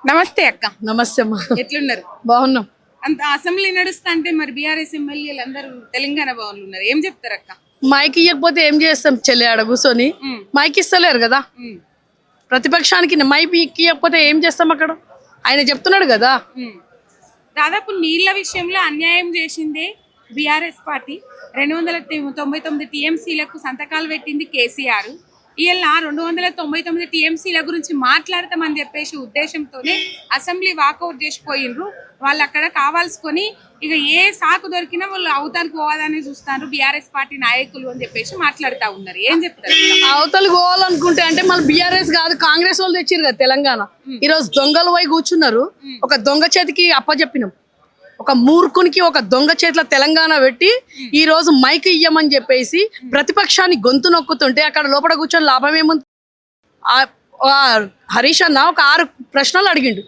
నమస్తే అక్క. నమస్తే అమ్మా. ఎట్లున్నారు? బాగున్నాం. అంత అసెంబ్లీ నడుస్తా అంటే మరి బీఆర్ఎస్ ఎమ్మెల్యేలు అందరూ తెలంగాణ భవన్లు ఉన్నారు. ఏం చెప్తారు అక్క? మైక్ ఇవ్వకపోతే ఏం చేస్తాం చెల్లి? ఆడ కూర్చొని మైక్ ఇస్తలేరు కదా ప్రతిపక్షానికి. మైక్ ఇవ్వకపోతే ఏం చేస్తాం అక్కడ? ఆయన చెప్తున్నాడు కదా. దాదాపు నీళ్ల విషయంలో అన్యాయం చేసిందే బీఆర్ఎస్ పార్టీ. 299 టీఎంసీలకు సంతకాలు పెట్టింది కేసీఆర్. ఇలా 299 టీఎంసీల గురించి మాట్లాడతామని చెప్పేసి ఉద్దేశంతోనే అసెంబ్లీ వాకౌట్ చేసిపోయినరు. వాళ్ళు అక్కడ కావాల్సుకొని ఇక ఏ సాకు దొరికినా వాళ్ళు అవతలకు పోవాలని చూస్తారు బీఆర్ఎస్ పార్టీ నాయకులు అని చెప్పేసి మాట్లాడుతూ ఉన్నారు. ఏం చెప్తారు? అవతలకు పోవాలనుకుంటే అంటే మళ్ళీ బీఆర్ఎస్ కాదు, కాంగ్రెస్ వాళ్ళు తెచ్చారు కదా తెలంగాణ. ఈరోజు దొంగలు పోయి కూర్చున్నారు. ఒక దొంగ చేతికి అప్పచెప్పినాం. ఒక మూర్ఖునికి ఒక దొంగ చేతిలో తెలంగాణ పెట్టి ఈ రోజు మైక్ ఇయ్యమని చెప్పేసి ప్రతిపక్షాన్ని గొంతు నొక్కుతుంటే అక్కడ లోపల కూర్చొని లాభం ఏముంది? హరీష్ అన్న ఒక 6 ప్రశ్నలు అడిగిండు.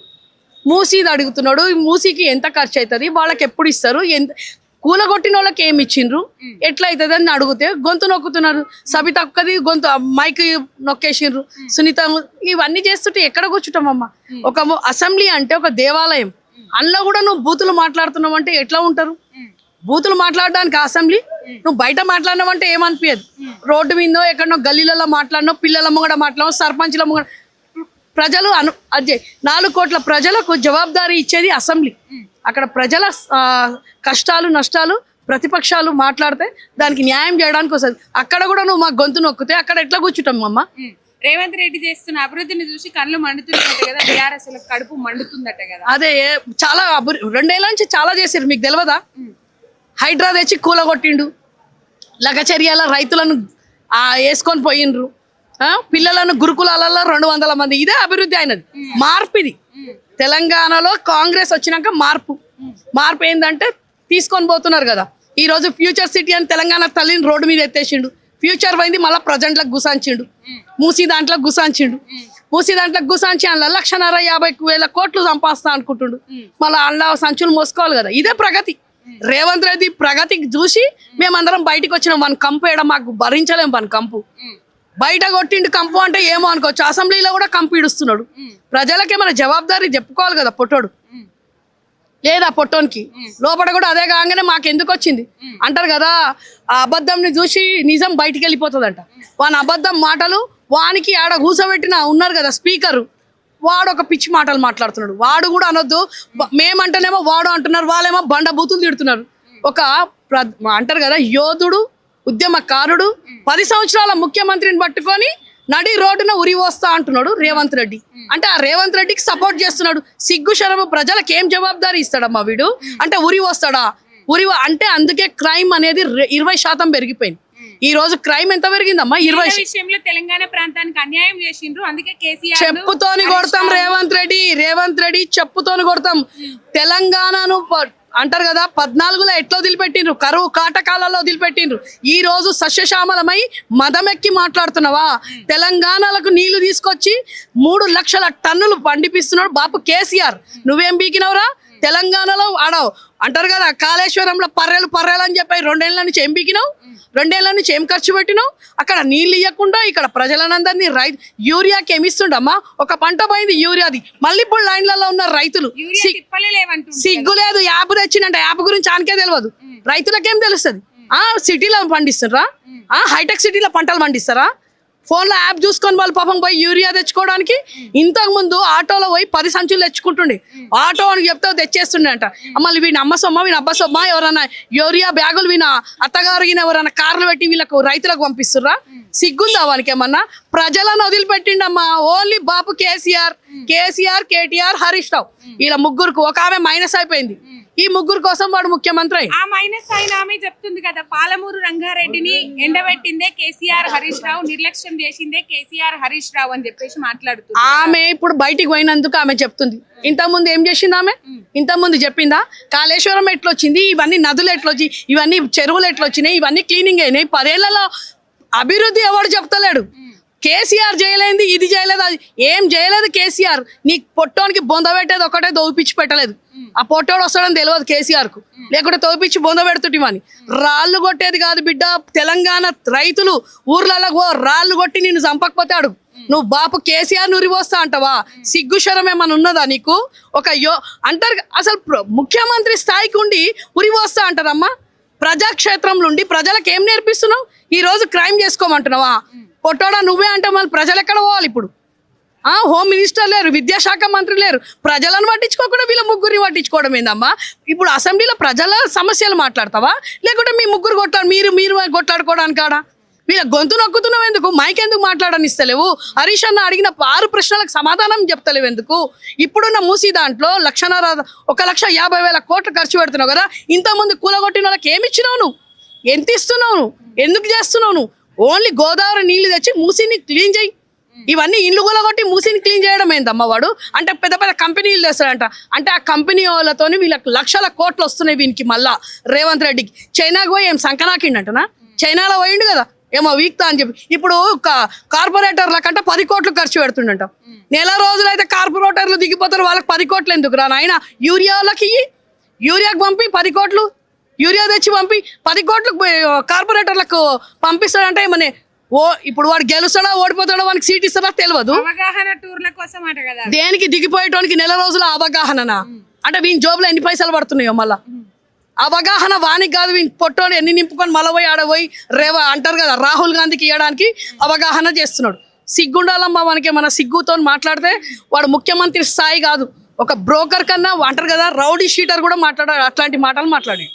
మూసీది అడుగుతున్నాడు. మూసీకి ఎంత ఖర్చు అవుతుంది, వాళ్ళకి ఎప్పుడు ఇస్తారు, కూలగొట్టిన వాళ్ళకి ఏమి ఇచ్చిండ్రు, ఎట్లా అవుతుంది అని అడిగితే గొంతు నొక్కుతున్నారు. సబిత ఒక్కది గొంతు మైక్ నొక్కేసిండ్రు. సునీత ఇవన్నీ చేస్తుంటే ఎక్కడ కూర్చుంటామమ్మా? ఒక అసెంబ్లీ అంటే ఒక దేవాలయం. అందులో కూడా నువ్వు బూతులు మాట్లాడుతున్నావు అంటే ఎట్లా ఉంటారు? బూతులు మాట్లాడడానికి అసెంబ్లీ. నువ్వు బయట మాట్లాడినావు అంటే ఏమనిపించదు. రోడ్డు మీదో ఎక్కడో గల్లీలలో మాట్లాడినావు, పిల్లల ముంగడ మాట్లాడినావు, సర్పంచ్ల ముంగడ. ప్రజలు అదే 4 కోట్ల ప్రజలకు జవాబుదారీ ఇచ్చేది అసెంబ్లీ. అక్కడ ప్రజల కష్టాలు నష్టాలు ప్రతిపక్షాలు మాట్లాడితే దానికి న్యాయం చేయడానికి వస్తుంది. అక్కడ కూడా నువ్వు మాకు గొంతు నొక్కితే అక్కడ ఎట్లా కూర్చుంటాం అమ్మ? రేవంత్ రెడ్డి చేస్తున్న అభివృద్ధిని చూసి కళ్ళు మండుతున్నట్ట కదా, బీఆర్ఎస్ కడుపు మండుతుందట కదా. అదే చాలా 2 ఏళ్ళ నుంచి చాలా చేశారు. మీకు తెలియదా? హైడ్రా తెచ్చి కూలగొట్టిండు. లగచర్యాల రైతులను వేసుకొని పోయిండ్రు. పిల్లలను గురుకులాలలో 200 మంది. ఇదే అభివృద్ధి అయినది. మార్పు ఇది. తెలంగాణలో కాంగ్రెస్ వచ్చినాక మార్పు ఏంటంటే తీసుకొని పోతున్నారు కదా. ఈ రోజు ఫ్యూచర్ సిటీ అని తెలంగాణ తల్లిని రోడ్డు మీద ఎత్తేసిండు. ఫ్యూచర్ పోయింది, మళ్ళీ ప్రజెంట్లకు గుసాంచిండు. మూసీ దాంట్లో గుసాంచిండు. అందులో 1,50,000 కోట్లు సంపాదిస్తా అనుకుంటుండు. మళ్ళీ అందులో సంచులు మోసుకోవాలి కదా. ఇదే ప్రగతి. రేవంత్ రెడ్డి ప్రగతికి చూసి మేమందరం బయటకు వచ్చినాం. మన కంపు ఏడ మాకు భరించలేము. మన కంపు బయట కొట్టిండు. కంపు అంటే ఏమో అనుకోవచ్చు. అసెంబ్లీలో కూడా కంపు ఇడుస్తున్నాడు. ప్రజలకే మన జవాబుదారీ చెప్పుకోవాలి కదా. పొట్టోడు లేదా పొట్టోనికి లోపల కూడా అదే కాగానే మాకెందుకు వచ్చింది అంటారు కదా. ఆ అబద్ధంని చూసి నిజం బయటికి వెళ్ళిపోతుందంట. వాని అబద్ధం మాటలు వానికి ఆడ కూసబెట్టిన ఉన్నారు కదా స్పీకరు, వాడు ఒక పిచ్చి మాటలు మాట్లాడుతున్నాడు. వాడు కూడా అనొద్దు. మేమంటేనేమో వాడు అంటున్నారు, వాళ్ళేమో బండ బూతులు తిడుతున్నారు. ఒక అంటారు కదా యోధుడు ఉద్యమకారుడు 10 సంవత్సరాల ముఖ్యమంత్రిని పట్టుకొని నడి రోడ్డున ఉరి వస్తా అంటున్నాడు రేవంత్ రెడ్డి. అంటే ఆ రేవంత్ రెడ్డికి సపోర్ట్ చేస్తున్నాడు. సిగ్గు శరము ప్రజలకు ఏం జవాబుదారీ ఇస్తాడమ్మా వీడు? అంటే ఉరి వస్తాడా? అంటే అందుకే క్రైమ్ అనేది 20% పెరిగిపోయింది. ఈ రోజు క్రైమ్ ఎంత పెరిగిందమ్మా? 20 విషయంలో తెలంగాణ ప్రాంతానికి అన్యాయం చేసిండ్రు. అందుకే కేసీఆర్ చెప్పుతోని కొడతాం. రేవంత్ రెడ్డి చెప్పుతోని కొడతాం. తెలంగాణను అంటారు కదా 14లో ఎట్లా వదిలిపెట్టిండ్రు, కరువు కాటకాలలో వదిలిపెట్టిండ్రు. ఈ రోజు సస్యశ్యామలమై మదమెక్కి మాట్లాడుతున్నావా? తెలంగాణలకు నీళ్లు తీసుకొచ్చి 3 లక్షల టన్నులు పండిపిస్తున్నాడు బాపు కేసీఆర్. నువ్వేం బీకినవరా? తెలంగాణలో ఆడవు అంటారు కదా కాళేశ్వరంలో పర్రెలు అని చెప్పి 2 ఏళ్ల నుంచి ఏం బీకినావు? 2 ఏళ్ల నుంచి ఏం ఖర్చు పెట్టినావు? అక్కడ నీళ్ళు ఇవ్వకుండా ఇక్కడ ప్రజలందరినీ యూరియాకి ఏమిస్తుండమ్మా? ఒక పంట పోయింది యూరియాది. మళ్ళీ ఇప్పుడు లైన్లలో ఉన్న రైతులు సిగ్గు లేదు. యాప్ తెచ్చిందంట. యాప్ గురించి ఆనకే తెలియదు. రైతులకేం తెలుస్తుంది? సిటీలో పండిస్తారా? హైటెక్ సిటీలో పంటలు పండిస్తారా? ఫోన్లో యాప్ చూసుకొని వాళ్ళు పాపం పోయి యూరియా తెచ్చుకోవడానికి. ఇంతకు ముందు ఆటోలో పోయి 10 సంచులు తెచ్చుకుంటుండే. ఆటో అని చెప్తే తెచ్చేస్తుండే అంట. మళ్ళీ వీని అమ్మ సొమ్మ వీని అబ్బ సొమ్మ ఎవరైనా యూరియా బ్యాగులు వీన అత్తగారు ఎవరైనా కార్లు పెట్టి వీళ్ళకు రైతులకు పంపిస్తుర్రా? సిగ్గుందా వానికి ఏమన్నా? ప్రజలను వదిలిపెట్టిండమ్మా. ఓన్లీ బాపు కేసీఆర్, కేటీఆర్, హరీష్ రావు వీళ్ళ ముగ్గురికి. ఒక ఆమె మైనస్ అయిపోయింది. ఈ ముగ్గురు కోసం వాడు ముఖ్యమంత్రి అయ్యి. ఆ మైనస్ అయిన ఆమె చెప్తుంది కదా, పాలమూరు రంగారెడ్డిని ఎండబెట్టిందే కేసీఆర్ హరీష్ రావు, నిర్లక్ష్యం చేసిందే కేసీఆర్ హరీష్ రావు అని చెప్పేసి మాట్లాడుతుంది. ఆమె ఇప్పుడు బయటికి పోయినందుకు ఆమె చెప్తుంది. ఇంతకుముందు ఏం చేసింది ఆమె? ఇంతకుముందు చెప్పిందా? కాళేశ్వరం ఎట్లొచ్చింది, ఇవన్నీ నదులు ఎట్లొచ్చి, ఇవన్నీ చెరువులు ఎట్లొచ్చినాయి, ఇవన్నీ క్లీనింగ్ అయినాయి. 10 ఏళ్లలో అభివృద్ధి ఎవడు చెప్తలేడు. కేసీఆర్ చేయలేదు, ఇది చేయలేదు, అది ఏం చేయలేదు కేసీఆర్. నీ పొట్టోనికి బొంద పెట్టేది ఒకటే, దోపిచ్చి పెట్టలేదు. ఆ పొట్టోడు వస్తాడని తెలియదు కేసీఆర్ కు. లేకుంటే తోపిచ్చి బొంద పెడుతుంటివని. రాళ్ళు కొట్టేది కాదు బిడ్డ. తెలంగాణ రైతులు ఊర్లలో రాళ్ళు కొట్టి నిన్ను చంపకపోతే అడుగు. నువ్వు బాపు కేసీఆర్ ఉరిపోస్తా అంటావా? సిగ్గుశరం ఏమన్నా ఉన్నదా నీకు? అంటారు అసలు ముఖ్యమంత్రి స్థాయికి ఉండి ఉరిపోస్తా అంటారమ్మా. ప్రజాక్షేత్రంలో ఉండి ప్రజలకు ఏం నేర్పిస్తున్నావు? ఈ రోజు క్రైమ్ చేసుకోమంటున్నావా? పొట్టోడా నువ్వే అంటే మళ్ళీ ప్రజలు ఎక్కడ పోవాలి ఇప్పుడు? హోమ్ మినిస్టర్ లేరు, విద్యాశాఖ మంత్రి లేరు, ప్రజలను పట్టించుకోకుండా వీళ్ళ ముగ్గురిని పట్టించుకోవడం ఏందమ్మా? ఇప్పుడు అసెంబ్లీలో ప్రజల సమస్యలు మాట్లాడతావా, లేకుంటే మీ ముగ్గురు మీరు కొట్లాడుకోవడానికి కాడా? వీళ్ళ గొంతు నొక్కుతున్నావు ఎందుకు? మైక్ ఎందుకు మాట్లాడనిస్తలేవు? హరీష్ అన్న అడిగిన 6 ప్రశ్నలకు సమాధానం చెప్తలేవు ఎందుకు? ఇప్పుడున్న మూసీ దాంట్లో 1,50,000 కోట్లు ఖర్చు పెడుతున్నావు కదా, ఇంతకుముందు కూలగొట్టిన వాళ్ళకి ఏమి ఇచ్చినావు నువ్వు? ఎంత ఇస్తున్నావు నువ్వు? ఎందుకు చేస్తున్నావు నువ్వు? ఓన్లీ గోదావరి నీళ్లు తెచ్చి మూసీని క్లీన్ చేయి. ఇవన్నీ ఇల్లు కూలగొట్టి మూసీని క్లీన్ చేయడం ఏందమ్మా వాడు? అంటే పెద్ద పెద్ద కంపెనీలు తెస్తాడంట. అంటే ఆ కంపెనీ వాళ్ళతో వీళ్ళకి లక్షల కోట్లు వస్తున్నాయి వీనికి. మళ్ళా రేవంత్ రెడ్డికి చైనాకు పోయి ఏం సంకనాకిండంటనా? చైనాలో పోయిండు కదా ఏమో వీక్తా అని చెప్పి. ఇప్పుడు కార్పొరేటర్ల కంటే 10 కోట్లు ఖర్చు పెడుతుండంట. నెల రోజులైతే కార్పొరేటర్లు దిగిపోతారు, వాళ్ళకి 10 కోట్లు ఎందుకు రా నాయన? యూరియాకి పంపి 10 కోట్లు, యూరియా తెచ్చి పంపి 10 కోట్లు కార్పొరేటర్లకు పంపిస్తాడంటే ఏమనే ఇప్పుడు వాడు గెలుస్తాడా ఓడిపోతాడో వానికి సీట్ ఇస్తాడా తెలియదు. అవగాహన టూర్ల కోసం అట కదా. దేనికి దిగిపోయేటోనికి నెల రోజుల అవగాహననా? అంటే వీని జోబులో ఎన్ని పైసలు పడుతున్నాయో మళ్ళా. అవగాహన వానికి కాదు, వీని పొట్టోని ఎన్ని నింపుకొని మళ్ళీ పోయి ఆడపోయి అంటారు కదా రాహుల్ గాంధీకి ఇవ్వడానికి అవగాహన చేస్తున్నాడు. సిగ్గుండాలమ్మా మనకి. మన సిగ్గుతో మాట్లాడితే వాడు ముఖ్యమంత్రి స్థాయి కాదు, ఒక బ్రోకర్ కన్నా అంటారు కదా రౌడీ షీటర్ కూడా అట్లాంటి మాటలు మాట్లాడి.